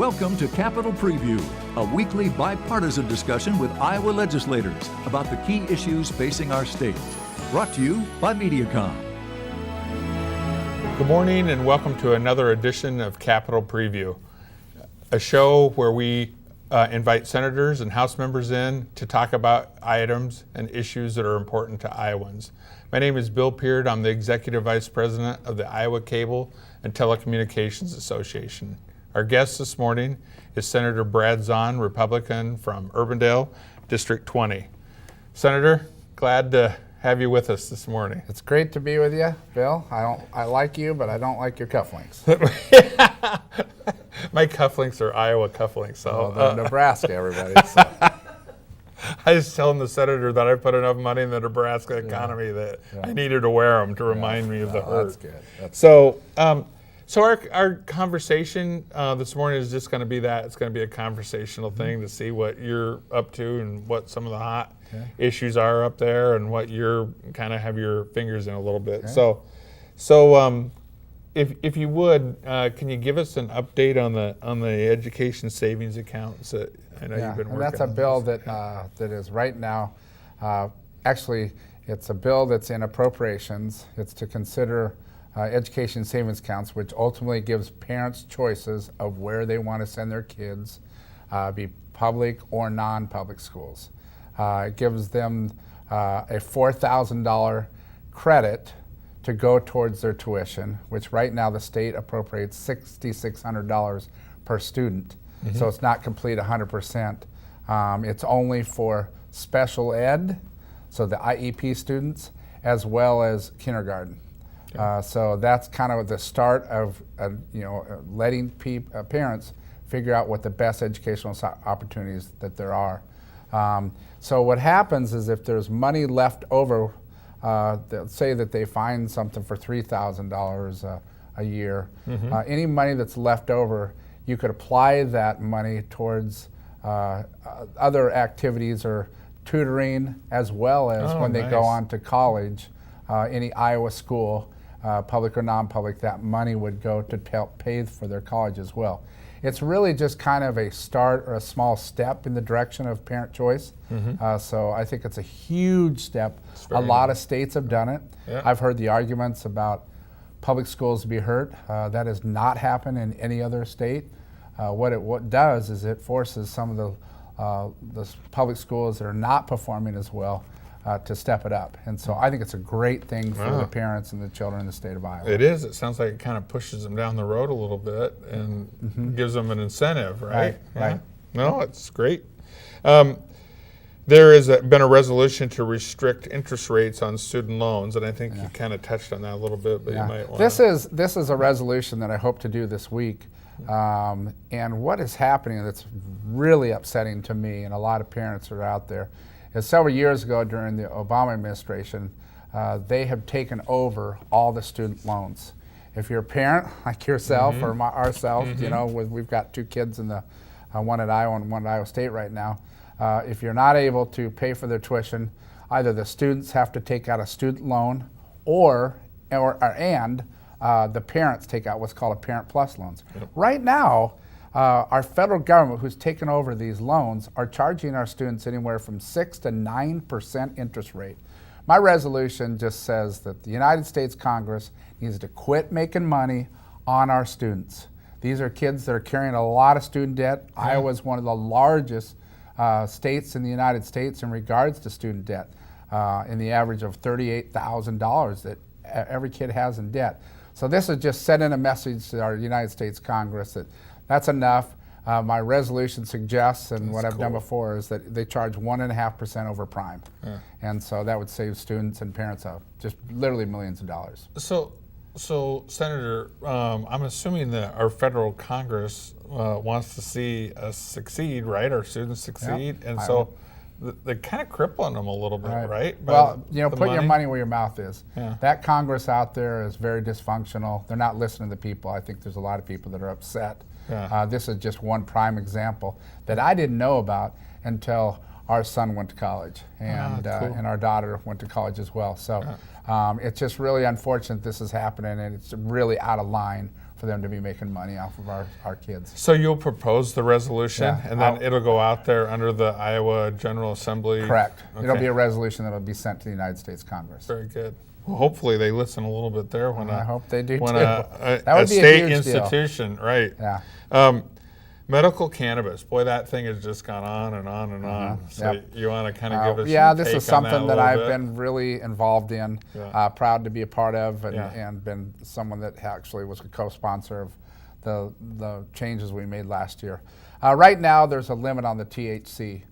Welcome to Capitol Preview, a weekly bipartisan discussion with Iowa legislators about the key issues facing our state. Brought to you by Mediacom. Good morning and welcome to another edition of Capitol Preview, a show where we invite senators and House members in to talk about items and issues that are important to Iowans. My name is Bill Peard. I'm the Executive Vice President of the Iowa Cable and Telecommunications Association. Our guest this morning is Senator Brad Zaun, Republican from Urbandale, District 20. Senator, glad to have you with us this morning. It's great to be with you, Bill. I like you, but I don't like your cufflinks. My cufflinks are Iowa cufflinks, so they're Nebraska, everybody. So. I was telling the senator that I put enough money in the Nebraska economy that I needed to wear them to remind me of the hurt. That's good. So our conversation this morning is just going to be that. It's going to be a conversational thing to see what you're up to and what some of the hot issues are up there and what you're kind of have your fingers in a little bit. Okay. So if you would, can you give us an update on the education savings accounts that I know you've been working on? That's a bill that is right now. Actually, it's a bill that's in appropriations. It's to consider education savings accounts, which ultimately gives parents choices of where they want to send their kids, be public or non-public schools. It gives them a $4,000 credit to go towards their tuition, which right now the state appropriates $6,600 per student. Mm-hmm. So it's not complete 100%. It's only for special ed, so the IEP students, as well as kindergarten. So that's kind of the start of letting parents figure out what the best educational opportunities that there are. So what happens is if there's money left over, they'll say that they find something for $3,000 a year. Mm-hmm. Any money that's left over, you could apply that money towards other activities or tutoring, as well as when they go on to college, any Iowa school. Public or non-public, that money would go to help pay for their college as well. It's really just kind of a start or a small step in the direction of parent choice. Mm-hmm. So I think it's a huge step. A lot of states have done it. Yeah. I've heard the arguments about public schools be hurt. That has not happened in any other state. What it does is it forces some of the public schools that are not performing as well to step it up. And so I think it's a great thing for the parents and the children in the state of Iowa. It is. It sounds like it kind of pushes them down the road a little bit and gives them an incentive, right? Right. No, it's great. There has been a resolution to restrict interest rates on student loans, and I think you kind of touched on that a little bit, but you might want to. This is a resolution that I hope to do this week. And what is happening that's really upsetting to me and a lot of parents are out there is several years ago during the Obama administration, they have taken over all the student loans. If you're a parent like yourself or ourselves, we've got two kids in the one at Iowa and one at Iowa State right now. If you're not able to pay for their tuition, either the students have to take out a student loan or the parents take out what's called a Parent Plus loans. Yep. Right now, our federal government, who's taken over these loans, are charging our students anywhere from 6 to 9% interest rate. My resolution just says that the United States Congress needs to quit making money on our students. These are kids that are carrying a lot of student debt. Yeah. Iowa is one of the largest states in the United States in regards to student debt, in the average of $38,000 that every kid has in debt. So this is just sending a message to our United States Congress that that's enough. My resolution suggests, and what I've done before, is that they charge 1.5% over prime. Yeah. And so that would save students and parents just literally millions of dollars. So Senator, I'm assuming that our federal Congress wants to see us succeed, right? Our students succeed. Yep. And so they're kind of crippling them a little bit, right? Well, put your money where your mouth is. Yeah. That Congress out there is very dysfunctional. They're not listening to the people. I think there's a lot of people that are upset. Yeah. This is just one prime example that I didn't know about until our son went to college, and our daughter went to college as well. So it's just really unfortunate this is happening, and it's really out of line for for them to be making money off of our kids. So you'll propose the resolution, Yeah, and then it'll go out there under the Iowa General Assembly? Correct. Okay. It'll be a resolution that will be sent to the United States Congress. Very good. Well, hopefully they listen a little bit there when I hope they do when too. a That would be a state huge deal. institution, right? Yeah. Medical cannabis, boy, that thing has just gone on and on and on. So Yep. you want to kind of give us yeah, your this take is on that something a that little I've bit? been really involved in, Yeah. proud to be a part of, and, Yeah. and been someone that actually was a co-sponsor of the changes we made last year. Right now, there's a limit on the THC,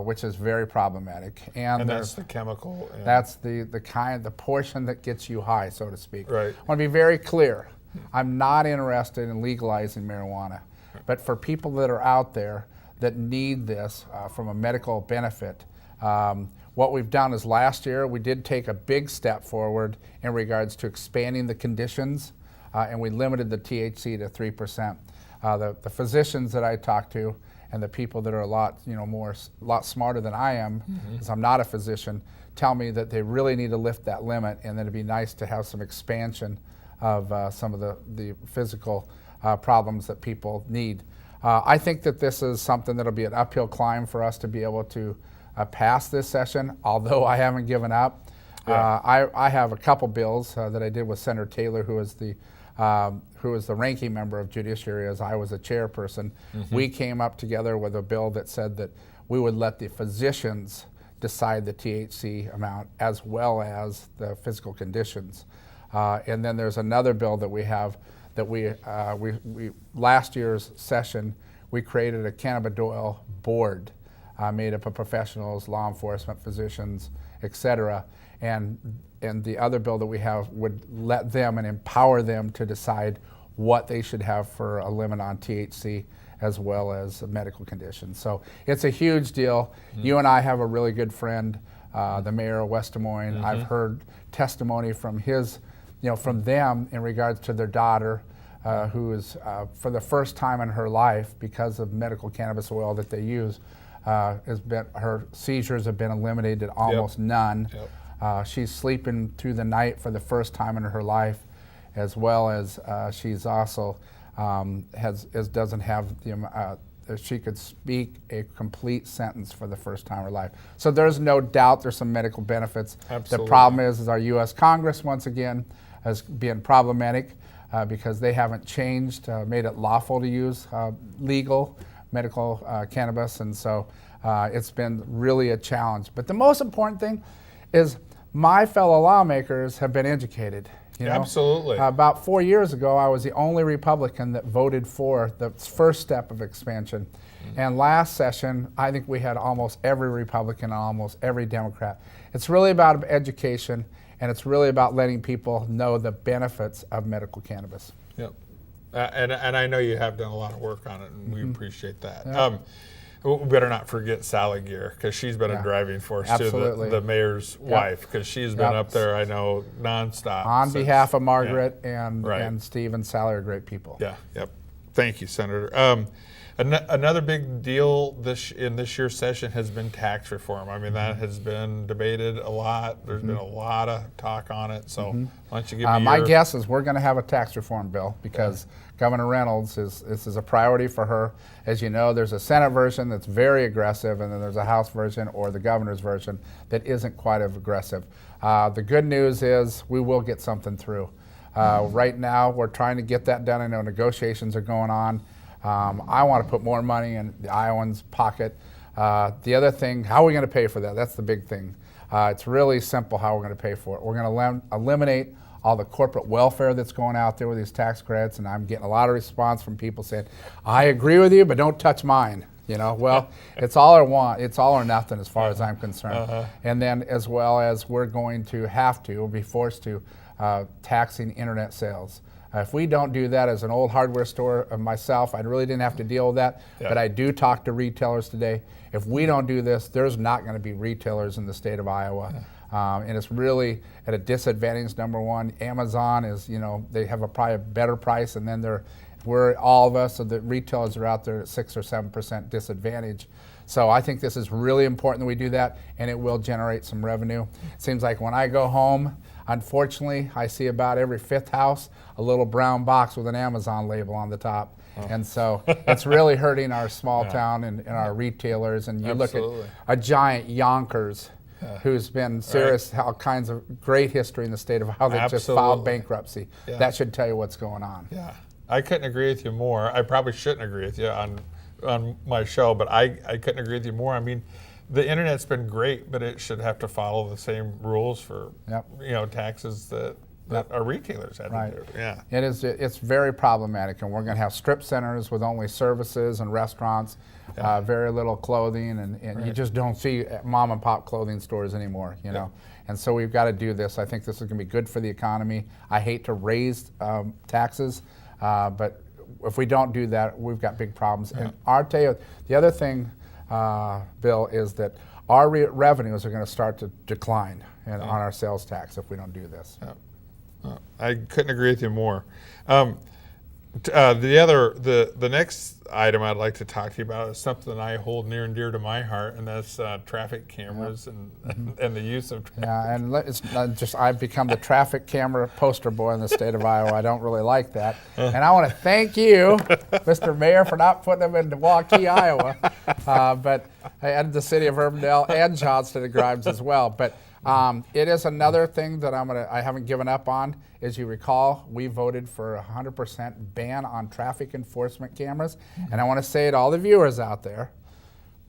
which is very problematic, And that's the chemical. that's the portion that gets you high, so to speak. Right. I want to be very clear. I'm not interested in legalizing marijuana, but for people that are out there that need this from a medical benefit, what we've done is last year we did take a big step forward in regards to expanding the conditions, and we limited the THC to 3%. The physicians that I talked to and the people that are a lot smarter than I am, because I'm not a physician, tell me that they really need to lift that limit, and that it'd be nice to have some expansion of some of the physical problems that people need. I think that this is something that'll be an uphill climb for us to be able to pass this session, although I haven't given up. Yeah. I have a couple bills that I did with Senator Taylor, who is the ranking member of Judiciary as I was a chairperson. We came up together with a bill that said that we would let the physicians decide the THC amount as well as the physical conditions. And then there's another bill that we have that we last year's session, we created a cannabidiol board made up of professionals, law enforcement, physicians, et cetera. And the other bill that we have would let them and empower them to decide what they should have for a limit on THC as well as medical conditions. So it's a huge deal. You and I have a really good friend, the mayor of West Des Moines. I've heard testimony from from them in regards to their daughter, who is for the first time in her life, because of medical cannabis oil that they use, her seizures have been eliminated, almost none. Yep. She's sleeping through the night for the first time in her life, as well as she's also doesn't have she could speak a complete sentence for the first time in her life. So there's no doubt there's some medical benefits. Absolutely. The problem is our U.S. Congress, once again, has been problematic because they haven't changed, made it lawful to use legal medical cannabis, and so it's been really a challenge. But the most important thing is my fellow lawmakers have been educated. Absolutely. About 4 years ago, I was the only Republican that voted for the first step of expansion. And last session, I think we had almost every Republican and almost every Democrat. It's really about education, and it's really about letting people know the benefits of medical cannabis. Yep. And I know you have done a lot of work on it, and we appreciate that. Yeah. We better not forget Sally Gear, because she's been a driving force Absolutely. too, the mayor's wife, because she's been up there, I know, nonstop. On behalf of Margaret and Right. Steve and Sally are great people. Yeah, yep. Thank you, Senator. Another big deal in this year's session has been tax reform. I mean, that has been debated a lot. There's been a lot of talk on it. So why don't you give me my guess is we're going to have a tax reform bill because Governor Reynolds, this is a priority for her. As you know, there's a Senate version that's very aggressive, and then there's a House version or the governor's version that isn't quite as aggressive. The good news is we will get something through. Right now, we're trying to get that done. I know negotiations are going on. I want to put more money in the Iowans' pocket. The other thing, how are we going to pay for that? That's the big thing. It's really simple how we're going to pay for it. We're going to eliminate all the corporate welfare that's going out there with these tax credits, and I'm getting a lot of response from people saying, I agree with you, but don't touch mine. Well, it's all or nothing as far as I'm concerned. And then as well as we're going to be forced to taxing internet sales. If we don't do that, as an old hardware store of myself, I really didn't have to deal with that, but I do talk to retailers today. If we don't do this, there's not going to be retailers in the state of Iowa. And it's really at a disadvantage. Number one, Amazon is, they have probably a better price, and then they're all of us, the retailers are out there at 6 or 7% disadvantage. So I think this is really important that we do that, and it will generate some revenue. It seems like when I go home, unfortunately, I see about every 5th house a little brown box with an Amazon label on the top. And so it's really hurting our small town and our retailers. And you look at a giant Yonkers, who's been serious, all kinds of great history in the state of how they just filed bankruptcy. That should tell you what's going on. Yeah, I couldn't agree with you more. I probably shouldn't agree with you on my show, but I couldn't agree with you more. I mean, the internet's been great, but it should have to follow the same rules for taxes that our retailers have to do. Yeah, it's very problematic, and we're going to have strip centers with only services and restaurants, very little clothing, and you just don't see mom and pop clothing stores anymore. You know, and so we've got to do this. I think this is going to be good for the economy. I hate to raise taxes, but if we don't do that, we've got big problems. And I'll tell you, the other thing, Bill, is that our revenues are going to start to decline on our sales tax if we don't do this. I couldn't agree with you more. The next item I'd like to talk to you about is something that I hold near and dear to my heart, and that's traffic cameras and the use of traffic. Yeah, and it's just I've become the traffic camera poster boy in the state of Iowa. I don't really like that. And I want to thank you, Mr. Mayor, for not putting them into Waukee, Iowa, and the city of Urbandale and Johnston and Grimes as well. But it is another thing that I haven't given up on. As you recall, we voted for 100% ban on traffic enforcement cameras. And I want to say to all the viewers out there,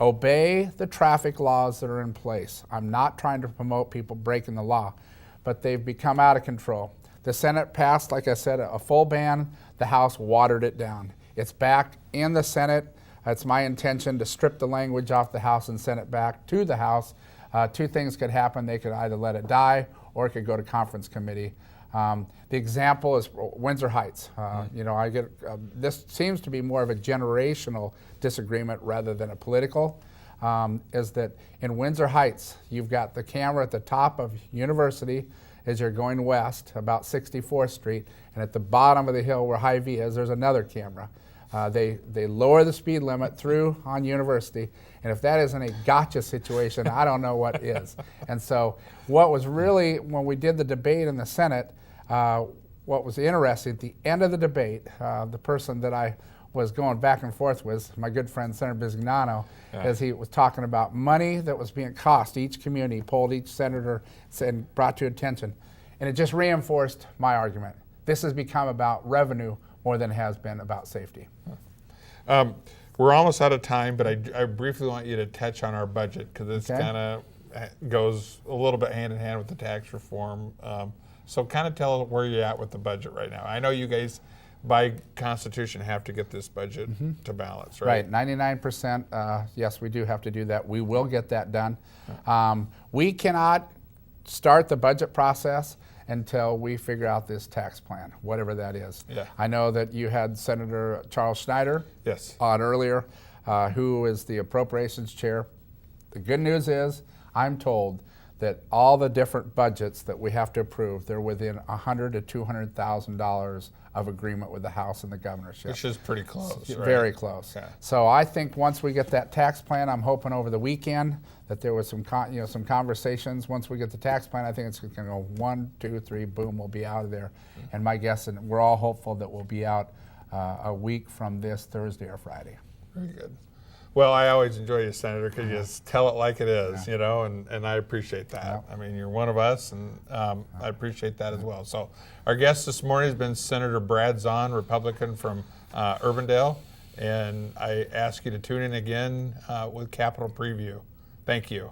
obey the traffic laws that are in place. I'm not trying to promote people breaking the law, but they've become out of control. The Senate passed, like I said, a full ban. The House watered it down. It's back in the Senate. It's my intention to strip the language off the House and send it back to the House. Two things could happen. They could either let it die or it could go to conference committee. The example is Windsor Heights. This seems to be more of a generational disagreement rather than a political, is that in Windsor Heights, you've got the camera at the top of University as you're going west, about 64th Street, and at the bottom of the hill where Hy-Vee is, there's another camera. They lower the speed limit through on University, and if that isn't a gotcha situation, I don't know what is. And so what was really, when we did the debate in the Senate, what was interesting, at the end of the debate, the person that I was going back and forth with, my good friend Senator Bisignano, as he was talking about money that was being cost each community, polled each senator and brought to attention. And it just reinforced my argument. This has become about revenue more than it has been about safety. We're almost out of time, but I briefly want you to touch on our budget, because this kind of goes a little bit hand in hand with the tax reform. So kind of tell where you're at with the budget right now. I know you guys, by Constitution, have to get this budget to balance, right? Right, 99%, yes, we do have to do that. We will get that done. We cannot start the budget process until we figure out this tax plan, whatever that is. I know that you had Senator Charles Schneider on earlier, who is the appropriations chair. The good news is, I'm told that all the different budgets that we have to approve, they're within $100,000 to $200,000 of agreement with the House and the governorship. Which is pretty close, right? Very close. So I think once we get that tax plan, I'm hoping over the weekend that there was some conversations. Once we get the tax plan, I think it's going to go 1, 2, 3, boom, we'll be out of there. And my guess, and we're all hopeful that we'll be out a week from this Thursday or Friday. Very good. Well, I always enjoy you, Senator, because you just tell it like it is, you know, and I appreciate that. I mean, you're one of us, and I appreciate that as well. So our guest this morning has been Senator Brad Zaun, Republican from Urbandale, and I ask you to tune in again with Capitol Preview. Thank you.